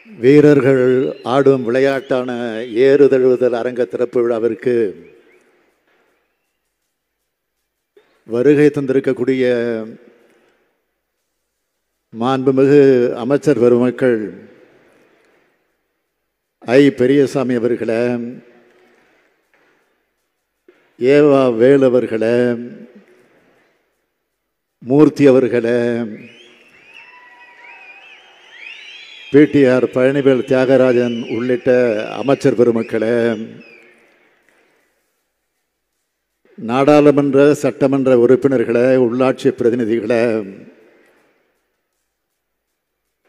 வீரர்கள் ஆடும் விளையாட்டான ஏறுதழுவுதல் அரங்க திறப்பு விழாவிற்கு வருகை தந்திருக்கக்கூடிய மாண்புமிகு அமைச்சர் பெருமக்கள் ஐ பெரியசாமி அவர்களே, ஏவா வேலு அவர்களே, மூர்த்தி அவர்களே, பிடிஆர் பழனிவேல் தியாகராஜன் உள்ளிட்ட அமைச்சர் பெருமக்களே, நாடாளுமன்ற சட்டமன்ற உறுப்பினர்களே, உள்ளாட்சி பிரதிநிதிகளே,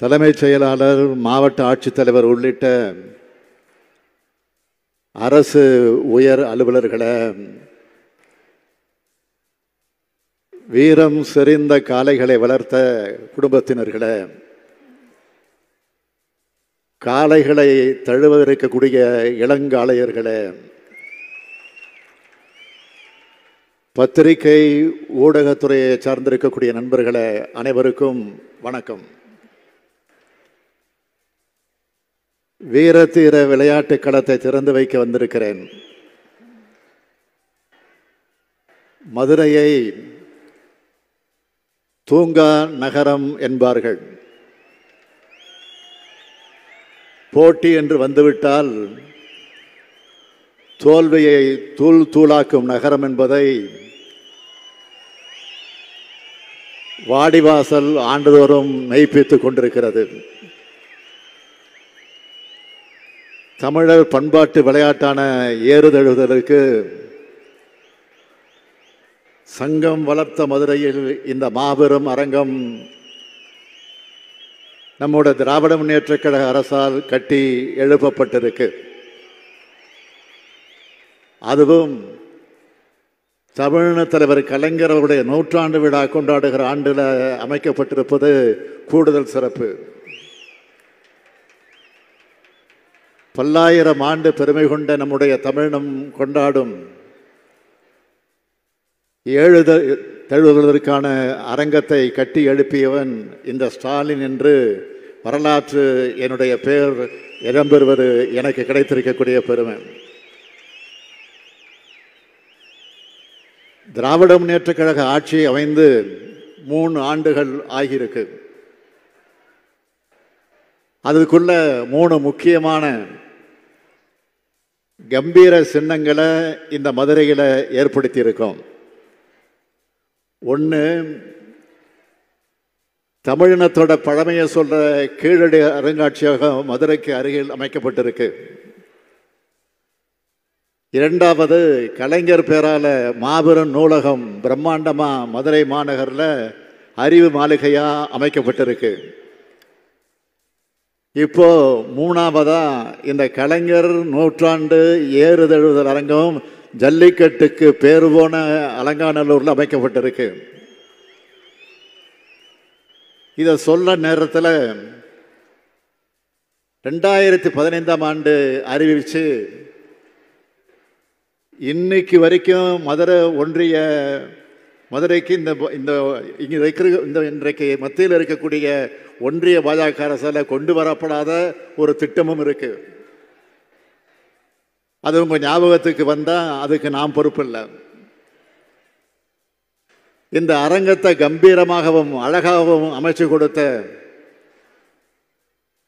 தலைமைச் செயலாளர், மாவட்ட ஆட்சித்தலைவர் உள்ளிட்ட அரசு உயர் அலுவலர்களே, வீரம் செறிந்த காளைகளை வளர்த்த குடும்பத்தினர்களே, காளைகளை தழுவதற்கக்கூடிய இளங்காளையர்களே, பத்திரிகை ஊடகத்துறையை சார்ந்திருக்கக்கூடிய நண்பர்களே, அனைவருக்கும் வணக்கம். வீரத்தீர விளையாட்டு களத்தை திறந்து வைக்க வந்திருக்கிறேன். மதுரையை தூங்கா நகரம் என்பார்கள். போட்டி என்று வந்துவிட்டால் தோல்வியை தூள் தூளாக்கும் நகரம் என்பதை வாடிவாசல் ஆண்டுதோறும் மெய்ப்பித்துக் கொண்டிருக்கிறது. தமிழர் பண்பாட்டு விளையாட்டான ஏறுதழுவுதலுக்கு சங்கம் வளர்த்த மதுரையில் இந்த மாபெரும் அரங்கம் நம்முடைய திராவிட முன்னேற்றக் கழக அரசால் கட்டி எழுப்பப்பட்டிருக்கு. அதுவும் தமிழ் தலைவர் கலைஞர் அவருடைய 100ஆண்டு விழா கொண்டாடுகிற ஆண்டில் அமைக்கப்பட்டிருப்பது கூடுதல் சிறப்பு. பல்லாயிரம் ஆண்டு பெருமை கொண்ட நம்முடைய தமிழினம் கொண்டாடும் தழுவுவதற்கான அரங்கத்தை கட்டி எழுப்பியவன் இந்த ஸ்டாலின் என்று வரலாற்று என்னுடைய பெயர் இடம்பெறுவது எனக்கு கிடைத்திருக்கக்கூடிய பெருமை. திராவிட முன்னேற்றக் கழக ஆட்சி அமைந்து 3 ஆண்டுகள் ஆகியிருக்கு. அதுக்குள்ள 3 முக்கியமான கம்பீர சின்னங்களை இந்த மதுரையில் ஏற்படுத்தியிருக்கோம். ஒன்று, தமிழினத்தோட பழமையை சொல்ற கீழடி அருங்காட்சியகம் மதுரைக்கு அருகில் அமைக்கப்பட்டிருக்கு. 2வது, கலைஞர் பேரால மாபெரும் நூலகம் பிரம்மாண்டமா மதுரை மாநகரில் அறிவு மாளிகையா அமைக்கப்பட்டிருக்கு. இப்போ 3வதா இந்த கலைஞர் 100ஆண்டு ஏறுதழுவுதல் அரங்கம் ஜல்லிக்கட்டுக்கு பேரு போன அலங்காநல்லூர்ல அமைக்கப்பட்டிருக்கு. இதை சொல்ல நேரத்தில் 2015ஆம் ஆண்டு அறிவிச்சு இன்னைக்கு வரைக்கும் மதுரைக்கு இன்றைக்கு மத்தியில் இருக்கக்கூடிய ஒன்றிய பாஜக அரசால் கொண்டு வரப்படாத ஒரு திட்டமும் இருக்கு. அது உங்க ஞாபகத்துக்கு வந்தா அதுக்கு நாம் பொறுப்பில்லை. இந்த அரங்கத்தை கம்பீரமாகவும் அழகாகவும் அமைச்சு கொடுத்த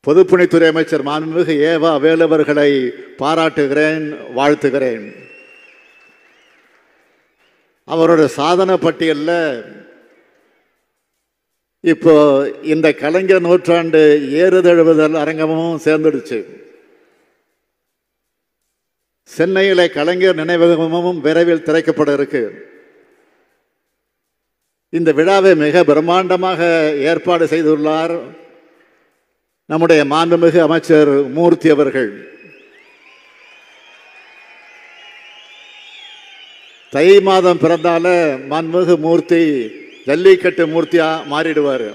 பொதுப்பணித்துறை அமைச்சர் மாண்புமிகு ஏவா வேலு அவர்களை பாராட்டுகிறேன், வாழ்த்துகிறேன். அவரோட சாதனை பட்டியலில் இப்போ இந்த கலைஞர் 100ஆண்டு ஏறுதழுவுதல் அரங்கமும் சேர்ந்துடுச்சு. சென்னையில் கலைஞர் நினைவகமும் விரைவில் திறக்கப்பட இருக்கு. இந்த விழாவை மிக பிரம்மாண்டமாக ஏற்பாடு செய்துள்ளார் நம்முடைய மாண்புமிகு அமைச்சர் மூர்த்தி அவர்கள். தை மாதம் பிறந்தால மாண்புமிகு மூர்த்தி ஜல்லிக்கட்டு மூர்த்தியா மாறிடுவார்.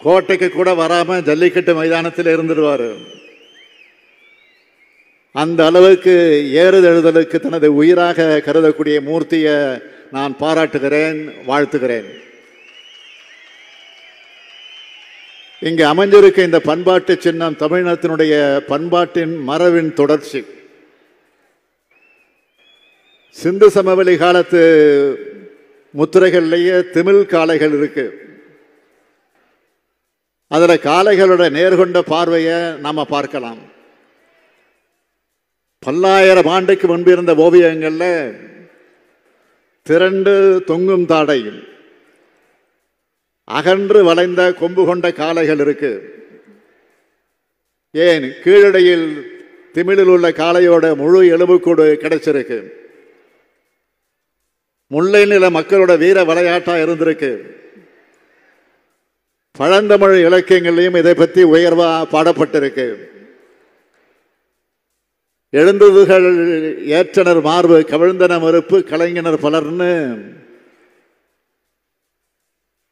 கோட்டைக்கு கூட வராம ஜல்லிக்கட்டு மைதானத்தில் இருந்துடுவார். அந்த அளவுக்கு ஏறுதழுதலுக்கு தனது உயிராக கருதக்கூடிய மூர்த்தியை நான் பாராட்டுகிறேன், வாழ்த்துகிறேன். இங்கே அமைஞ்சிருக்க இந்த பண்பாட்டு சின்னம் தமிழினத்தினுடைய பண்பாட்டின் மரபின் தொடர்ச்சி. சிந்து சமவெளி காலத்து முத்திரைகள்லேயே திமிழ் காளைகள் இருக்கு. அதில் காளைகளோட நேர்கொண்ட பார்வையை நாம் பார்க்கலாம். பல்லாயிரம் ஆண்டுக்கு முன்பு இருந்த ஓவியங்களில் திரண்டு தொங்கும் தாடை, அகன்று வளைந்த கொம்பு கொண்ட காளைகள் இருக்கு. ஏன் கீழடையில் திமிழில் உள்ள காளையோட முழு எலும்புக்கூடு கிடைச்சிருக்கு. முல்லை நில மக்களோட வீர விளையாட்டா இருந்திருக்கு. பழந்தமிழ் இலக்கியங்களையும் இதை பற்றி உயர்வா பாடப்பட்டிருக்கு. எழுந்ததுகள் ஏற்றனர் மார்பு கவிழ்ந்தன மறுப்பு கலைஞனர் பலர்னு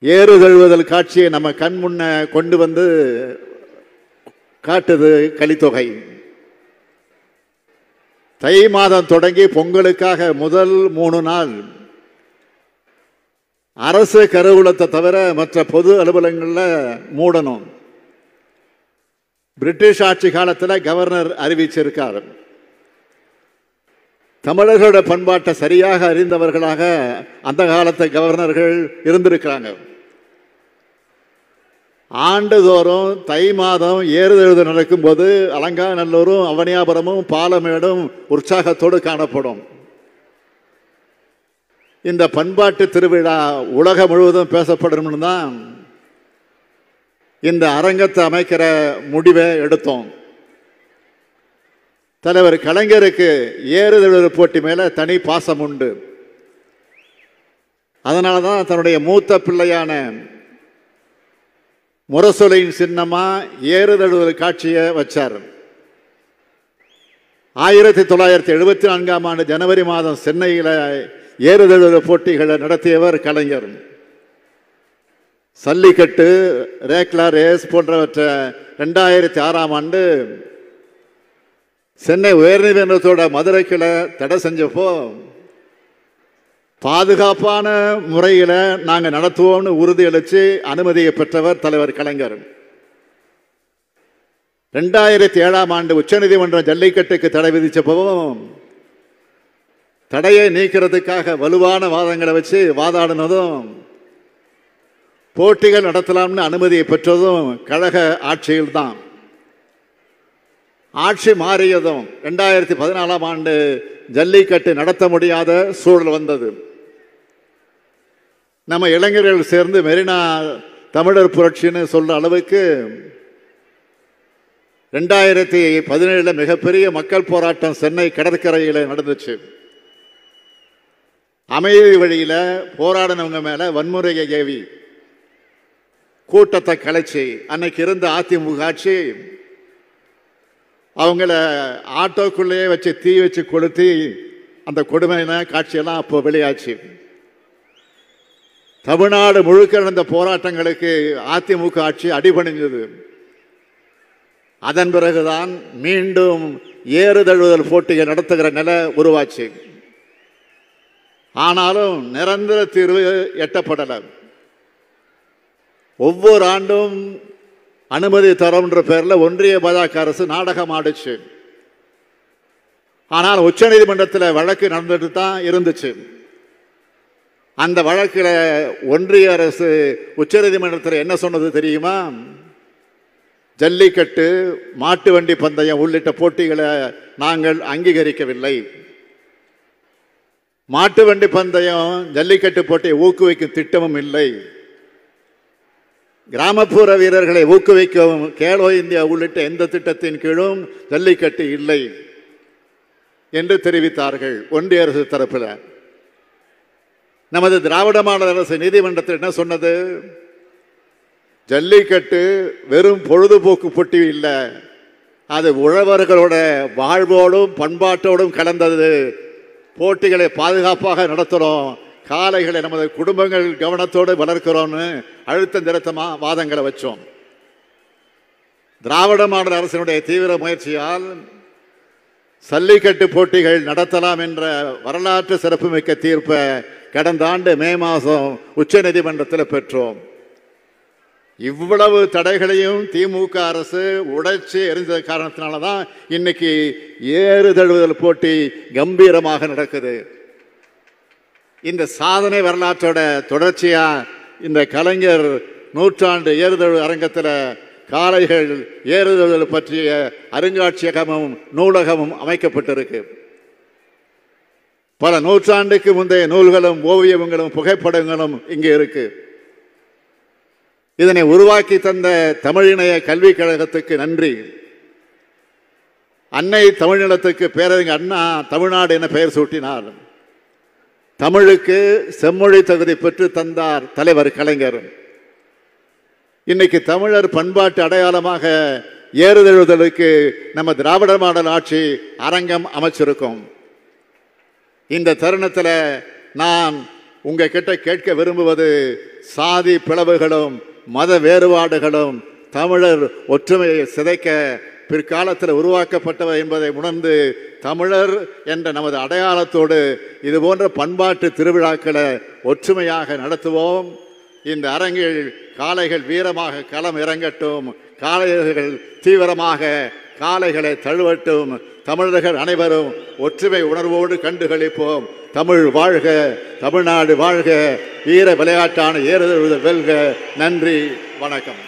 ஏறு தழுவுதல் காட்சியை நம்ம கண் முன்ன கொண்டு வந்து காட்டுது கலித்தொகை. தை மாதம் தொடங்கி பொங்கலுக்காக முதல் 3 நாள் அரசு கருவூலத்தை தவிர மற்ற பொது அலுவலகங்களில் மூடணும். பிரிட்டிஷ் ஆட்சி காலத்தில் கவர்னர் அறிவிச்சிருக்கார். தமிழர்களோட பண்பாட்டை சரியாக அறிந்தவர்களாக அந்த காலத்து கவர்னர்கள் இருந்திருக்கிறாங்க. ஆண்டுதோறும் தை மாதம் ஏறுதழுது நடக்கும்போது அலங்காநல்லூரும் அவனியாபுரமும் பாலமேடும் உற்சாகத்தோடு காணப்படும். இந்த பண்பாட்டு திருவிழா உலகம் முழுவதும் பேசப்படணும்னு தான் இந்த அரங்கத்தை அமைக்கிற முடிவை எடுத்தோம். தலைவர் கலைஞருக்கு ஏறுதழுவு போட்டி மேலே தனி பாசம் உண்டு. அதனால தான் தன்னுடைய மூத்த பிள்ளையான முரசொலியின் சின்னமா ஏறுதழுவு காட்சியை வச்சார். 1974ஆம் ஆண்டு ஜனவரி மாதம் சென்னையில் ஏறுதழுவு போட்டிகளை நடத்தியவர் கலைஞர். சல்லிக்கட்டு, ரேக்லா ரேஸ் போன்றவற்றை 2006ஆம் ஆண்டு சென்னை உயர்நீதிமன்றத்தோட மதுரை கிளை தடை செஞ்சப்போ பாதுகாப்பான முறையில் நாங்கள் நடத்துவோம்னு உறுதியளித்து அனுமதியை பெற்றவர் தலைவர் கலைஞர். 2007ஆம் ஆண்டு உச்சநீதிமன்றம் ஜல்லிக்கட்டுக்கு தடை விதிச்சப்பவும் தடையை நீக்கிறதுக்காக வலுவான வாதங்களை வச்சு வாதாடினதும் போட்டிகள் நடத்தலாம்னு அனுமதியை பெற்றதும் கழக ஆட்சியில்தான். ஆட்சி மாறியதும் 2014ஆம் ஆண்டு ஜல்லிக்கட்டு நடத்த முடியாத சூழல் வந்தது. நம்ம இளைஞர்கள் சேர்ந்து மெரினா தமிழர் புரட்சின்னு சொல்ற அளவுக்கு 2017 மிகப்பெரிய மக்கள் போராட்டம் சென்னை கடற்கரையில் நடந்துச்சு. அமைதி வழியில் போராடினவங்க மேல வன்முறையை ஏவி கூட்டத்தை கலைச்சி அன்னைக்கு இருந்த அதிமுக ஆட்சி அவங்கள ஆட்டோக்குள்ளேயே வச்சு தீ வச்சு கொளுத்தி அந்த கொடுமையான காட்சியெல்லாம் அப்போ வெளியாச்சு. தமிழ்நாடு முழுக்க நடந்த போராட்டங்களுக்கு அதிமுக ஆட்சி அடிபணிஞ்சது. அதன் பிறகுதான் மீண்டும் ஏறுதழுவுதல் போட்டிகள் நடத்துகிற நிலை உருவாச்சு. ஆனாலும் நிரந்தர தீர்வு எட்டப்படலை. ஒவ்வொரு ஆண்டும் அனுமதி தரோன்ற பேரில் ஒன்றிய பாஜக அரசு நாடகம் ஆடுச்சு. ஆனால் உச்ச நீதிமன்றத்தில் வழக்கு நடந்துட்டு தான் இருந்துச்சு. அந்த வழக்கில் ஒன்றிய அரசு உச்ச நீதிமன்றத்தில் என்ன சொன்னது தெரியுமா? ஜல்லிக்கட்டு, மாட்டு வண்டி பந்தயம் உள்ளிட்ட போட்டிகளை நாங்கள் அங்கீகரிக்கவில்லை. மாட்டு வண்டி பந்தயம், ஜல்லிக்கட்டு போட்டியை ஊக்குவிக்கும் திட்டமும் இல்லை. கிராமப்புற வீரர்களை ஊக்குவிக்கும் கேலோ இந்தியா உள்ளிட்ட எந்த திட்டத்தின் கீழும் ஜல்லிக்கட்டு இல்லை என்று தெரிவித்தார்கள் ஒன்றிய அரசு தரப்பில். நமது திராவிட மாடல் அரசு நீதிமன்றத்தில் என்ன சொன்னது? ஜல்லிக்கட்டு வெறும் பொழுதுபோக்கு போட்டி இல்லை, அது உழவர்களோட வாழ்வோடும் பண்பாட்டோடும் கலந்தது. போட்டிகளை பாதுகாப்பாக நடத்துகிறோம், காளைகளை நமது குடும்பங்கள் கவனத்தோடு வளர்க்கிறோம்னு அழுத்தம் திருத்தமாக வாதங்களை வச்சோம். திராவிட மாடல் அரசினுடைய தீவிர முயற்சியால் ஜல்லிக்கட்டு போட்டிகள் நடத்தலாம் என்ற வரலாற்று சிறப்புமிக்க தீர்ப்பை கடந்த ஆண்டு மே மாதம் உச்ச நீதிமன்றத்தில் பெற்றோம். இவ்வளவு தடைகளையும் திமுக அரசு உடைச்சு எரிஞ்ச காரணத்தினால தான் இன்னைக்கு ஏறு தழுவுதல் போட்டி கம்பீரமாக நடக்குது. இந்த சாதனை வரலாற்றோட தொடர்ச்சியா இந்த கலைஞர் நூற்றாண்டு ஏறுதழு அரங்கத்தில் காளைகள் ஏறுதழுதல் பற்றிய அருங்காட்சியகமும் நூலகமும் அமைக்கப்பட்டிருக்கு. பல நூற்றாண்டுக்கு முந்தைய நூல்களும் ஓவியங்களும் புகைப்படங்களும் இங்கே இருக்கு. இதனை உருவாக்கி தந்த தமிழிணைய கல்விக் கழகத்துக்கு நன்றி. அன்னை தமிழ்நிலத்துக்கு பேரறிஞர் அண்ணா தமிழ்நாடு என பெயர் சூட்டினார். தமிழுக்கு செம்மொழி தகுதி பெற்று தந்தார் தலைவர் கலைஞர். இன்னைக்கு தமிழர் பண்பாட்டு அடையாளமாக ஏறுதழுதலுக்கு நம்ம திராவிட மாடல் ஆட்சி அரங்கம் அமைச்சிருக்கோம். இந்த தருணத்தில் நான் உங்ககிட்ட கேட்க விரும்புவது, சாதி பிளவுகளும் மத வேறுபாடுகளும் தமிழர் ஒற்றுமையை சிதைக்க பிற்காலத்தில் உருவாக்கப்பட்டவை என்பதை உணர்ந்து தமிழர் என்ற நமது அடையாளத்தோடு இது போன்ற பண்பாட்டு திருவிழாக்களை ஒற்றுமையாக நடத்துவோம். இந்த அரங்கில் காளைகள் வீரமாக களம் இறங்கட்டும், காளையர்கள் தீவிரமாக காளைகளை தழுவட்டும். தமிழர்கள் அனைவரும் ஒற்றுமை உணர்வோடு கண்டுகளிப்போம். தமிழ் வாழ்க, தமிழ்நாடு வாழ்க, வீர விளையாட்டான ஏறுதழுவுதல் வெல்க. நன்றி, வணக்கம்.